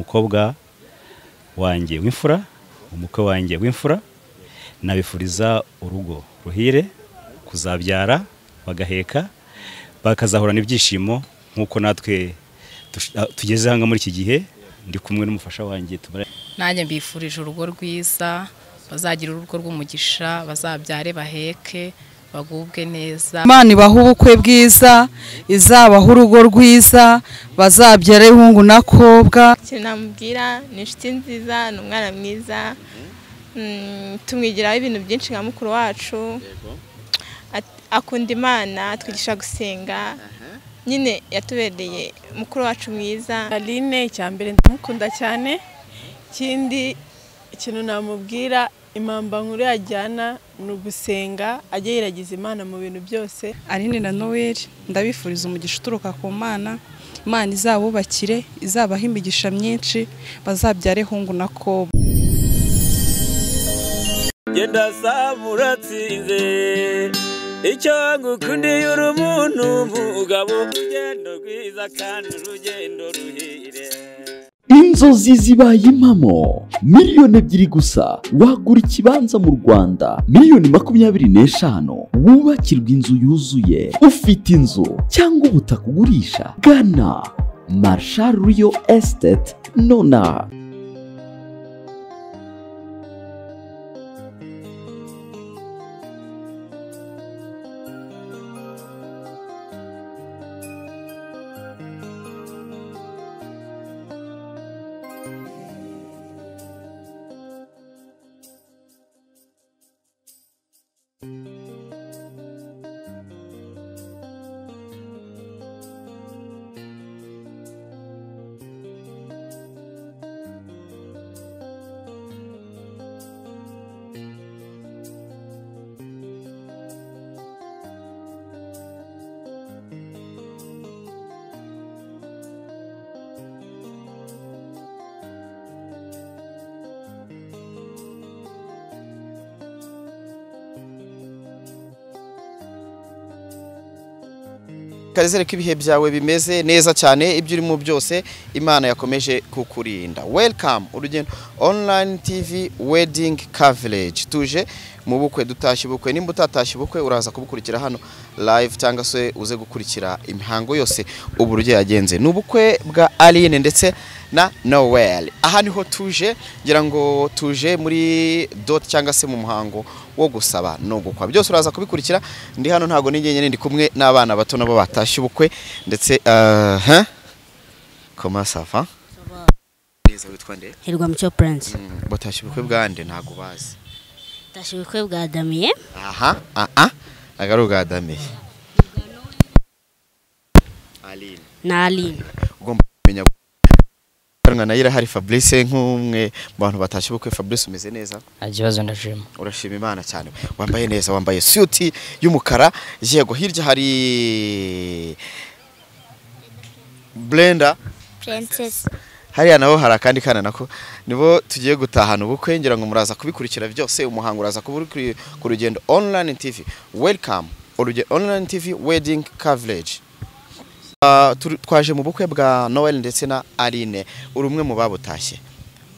umukobwa wanjye w'imfura, umukwe wanjye w'imfura, nabifuriza urugo ruhire, kuzabyara bagaheka, bakazahorana ibyishimo nk'uko natwe tugeze hanga muri iki gihe. Ndi kumwe n'umufasha wanjye. Nanjye mbifurije urugo rwiza, bazagira urugo rw'umugisha, bazabyare baheke, bagubwe neza. Imana ibaha ubukwe bwiza, izabaha urugo rwiza, bazabyare ihungu na kobwa. Kinamubwira ni inshuti nziza, ni umwana mwiza, tumwigiraho ibintu byinshi nka mukuru wacu, akunda Imana, twigisha gusenga, nyine yatubereye mukuru wacu mwiza. Aline icyambere ndamukunda cyane, ikindi ikintu namubwira impamba nkuru yajyana ni ugusenga, ajye yiragiza Imana mu bintu byose. Aline na Noel ndabifuriza umugisha uturuka ku Mana, Imana izabubakire, izabaha imigisha myinshi, bazabyare ihungu na kobwa. Genda samuratsinze icyo ngukundiye uri umuntu mugabo, urugendo rwiza kandi urugendo ruhire. Inzozi zibaye impamo, miliyoni 2 gusa wagura ikibanza mu Rwanda, miliyoni 25 wubakirwa inzu yuzuye. Ufite inzu cyangwa ubutaka ugurisha, gana Marshal Real Estate nona. Karizere ko ibihe byawe bimeze neza cyane, ibyo urimo byose Imana yakomeje kukurinda. Welcome urugendo online TV wedding coverage. Tuje mu bukwe, dutashye ubukwe. Nimba utatashye ubukwe uraza kubukurikira hano live, cyangwa se uze gukurikira imihango yose uburyo yagenze. N'ubukwe bwa Aline ndetse na Noel. Aha niho tuje, ngira ngo tuje muri dot cyangwa se mu muhango wo gusaba no gukwa. Byose uraza kubikurikira. Ndi hano ntago ningenye, ndi kumwe n'abana bato nabo batashye ubukwe ndetse comment ça va? Neza, witwa nde? Hirwa Mucyo Prince. Batashye ubukwe bwande ntago bazi. Tashye ubukwe bwa Damien. Agaru bwa Damien. Aline. Na Aline. Ugomba kumenya Nayira hari Fabrice nk'umwe mu bantu batashye ubukwe. Fabrice umeze neza? Agibazo ndashima. Urashima Imana cyane. Wambaye neza, wambaye suit y'umukara. Yego, hirya hari Blender Princess. Hariya naho hari akandi kana nako nibo tugiye gutahana ubukwe. Ngira ngo muraza kubikurikira byose. Umuhango uraza ku rugendo online TV. Welcome urugendo online TV wedding coverage. Twaje mu bukwe bwa Noel ndetse na Aline. Uri umwe mu babutashye,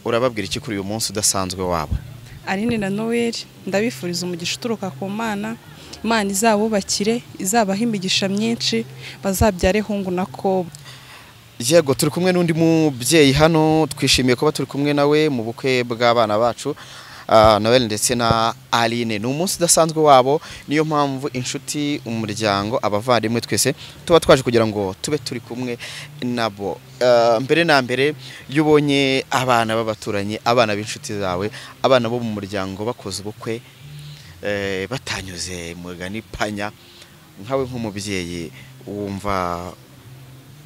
urababwira iki kuri uyu munsi udasanzwe wabo? Aline na Noel ndabifuriza umugisha uturuka ku Mana, Imana izabubakire, izabaha imigisha myinshi, bazabyare ihungu na kobwa. Yego, turi kumwe n'undi mubyeyi hano, twishimiye kuba turi kumwe nawe mu bukwe bw'abana bacu Noel ndetse na Aline. Ni umunsi udasanzwe wabo, niyo mpamvu inshuti, umuryango, abavandimwe twese tuba twaje kugira ngo tube turi kumwe nabo. Mbere na mbere yubonye abana b'abaturanyi, abana b'inshuti zawe, abana bo mu muryango bakoze ubukwe batanyuze mugani panya, nkawe nk'umubyeyi wumva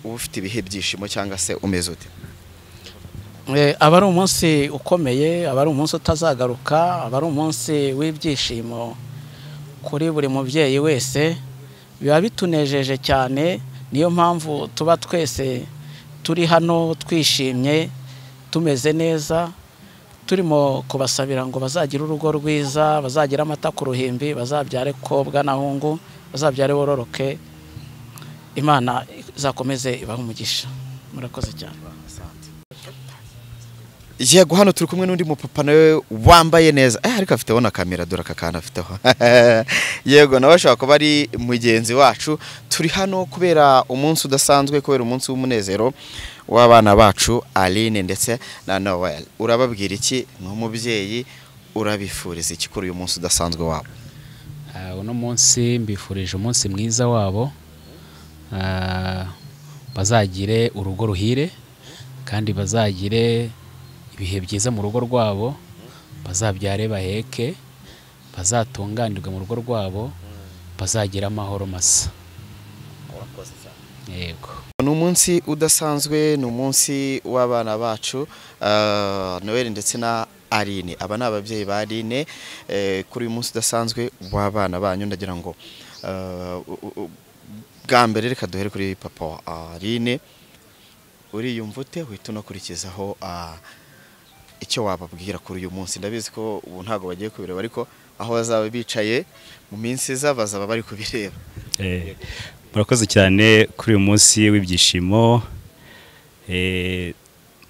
ufite ibihe byishimo cyangwa se umeze ute? Aba ari umunsi ukomeye, aba ari umunsi utazagaruka, aba ari umunsi w'ibyishimo kuri buri mubyeyi wese. Biba bitunejeje cyane, niyo mpamvu tuba twese turi hano twishimye, tumeze neza, turimo kubasabira ngo bazagira urugo rwiza, bazagira amata ku ruhimbi, bazabyare kobwa na hungu, bazabyare bororoke. Imana izakomeze ibahe umugisha. Murakoze cyane. yego hano turi kumwe n'undi mupapa nawe wambaye neza ariko afiteho na kamera dore akakana afiteho yego nawe ashaka kuba ari mugenzi wacu turi hano kubera umunsi udasanzwe kubera umunsi w'umunezero w'abana bacu Aline ndetse na Noel urababwira iki nk'umubyeyi urabifuriza iki kuri uyu munsi udasanzwe wabo uno munsi mbifurije umunsi mwiza wabo bazagire urugo ruhire kandi bazagire ibihe byiza mu rugo rwabo bazabyare baheke bazatunganirwa mu rugo rwabo bazagira amahoro masa yego ni umunsi udasanzwe ni umunsi w'abana bacu Noel ndetse na Aline aba ni ababyeyi ba Aline kuri uyu munsi udasanzwe w'abana banyu ndagira ngo bwa mbere reka duhere kuri papa wa Aline uriyumva ute uhita unakurikizaho icyo wababwira kuri uyu munsi ndabizi ko ubu ntago bagiye kubireba ariko aho bazaba bicaye mu minsi iza bazaba bari kubireba murakoze cyane kuri uyu munsi w'ibyishimo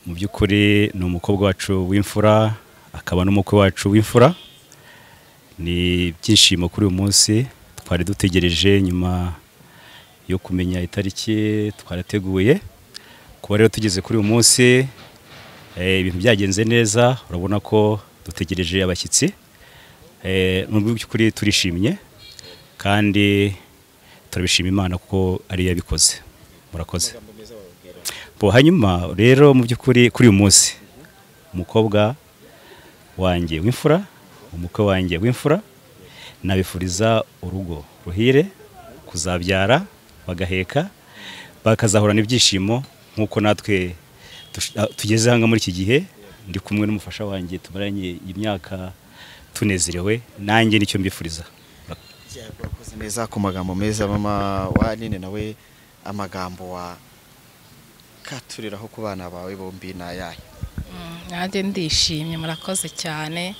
mu by'ukuri ni umukobwa wacu w'imfura akaba n'umukwe wacu w'imfura ni ibyishimo kuri uyu munsi twari dutegereje nyuma yo kumenya itariki twarateguye kuba rero tugeze kuri uyu munsi ibintu byagenze neza urabona ko dutegereje abashyitsi mu by'ukuri turishimye kandi turabishima Imana kuko ari yabikoze murakoze hanyuma rero mu by'ukuri kuri uyu munsi umukobwa wanjye w'imfura umukwe wanjye w'imfura nabifuriza urugo ruhire kuzabyara bagaheka bakazahorana ibyishimo nk'uko natwe tugeze hanga muri iki gihe ndi kumwe n'umufasha wanjye tumaranye imyaka tunezerewe nanjye nicyo mbifuriza urakoze neza ku magambo meza mama wa Aline nawe amagambo wa katuriraho ku bana bawe bombi nayaye nanjye ndishimye murakoze cyane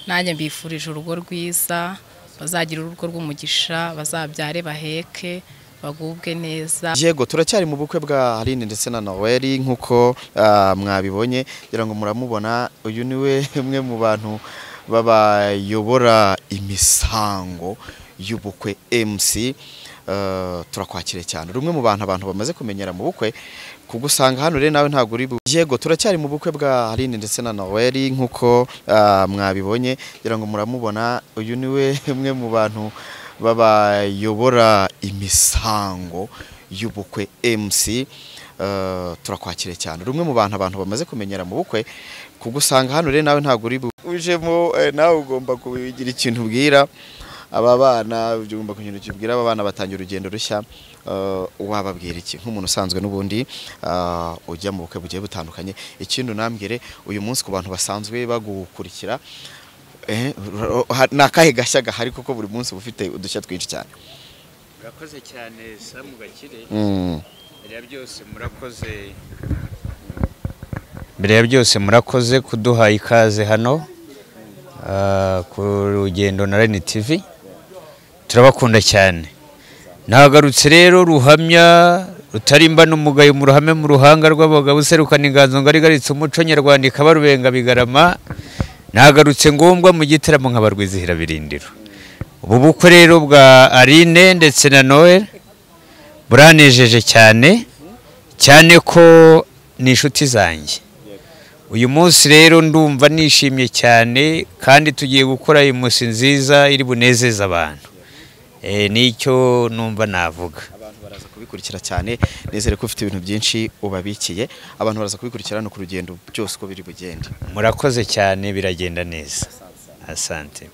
nanjye mbifurije urugo rwiza bazagira urugo rw'umugisha bazabyare baheke bagubwe neza yego turacyari mu bukwe bwa Aline ndetse na Noel nkuko mwabibonye kugira ngo muramubona uyu niwe umwe mu bantu babayobora imisango y'ubukwe MC turakwakire cyane rumwe mu bantu bamaze kumenyera mu bukwe kugusanga hano rero nawe ntago uri yego turacyari mu bukwe bwa Aline ndetse na Noel nkuko mwabibonye kugira ngo muramubona uyu niwe umwe mu bantu babayobora imisango y'ubukwe MC turakwakire cyane rumwe mu bantu bamaze kumenyera mu bukwe kugusanga hano rero nawe ntago uri ujemo nawe ugomba kubigira ikintu ubwira aba bana ugomba kugira ikintu ubwira aba bana batangira urugendo rushya wababwira iki nk'umuntu usanzwe n'ubundi ujya mu bukwe bugiye butandukanye ikintu nambwire uyu munsi ku bantu basanzwe bagukurikira nakahe gashya gahari kuko buri munsi bufite udushya twinshi cyane urakoze cyane Samu Gakire mbere ya byose murakoze kuduha ikaze hano ku rugendo na Reni TV turabakunda cyane nagarutse rero ruhamya rutarimba n'umugayo mu ruhame mu ruhanga rw'abagabo userukana inganzo ngari garitse umuco nyarwanda ikabarubenga bigarama nagarutse ngombwa mu gitaramo nk'abarwizihira birindiro ubu bukwe rero bwa Aline ndetse na Noel buranejeje cyane cyane ko ni inshuti zanjye uyu munsi rero ndumva nishimye cyane kandi tugiye gukora imusi nziza iri bunezeza abantu nicyo numva navuga abantu baraza kubikurikira cyane nezere ko ufite ibintu byinshi ubabikiye abantu baraza kubikurikira no ku rugendo byose uko biri bugende murakoze cyane biragenda neza asante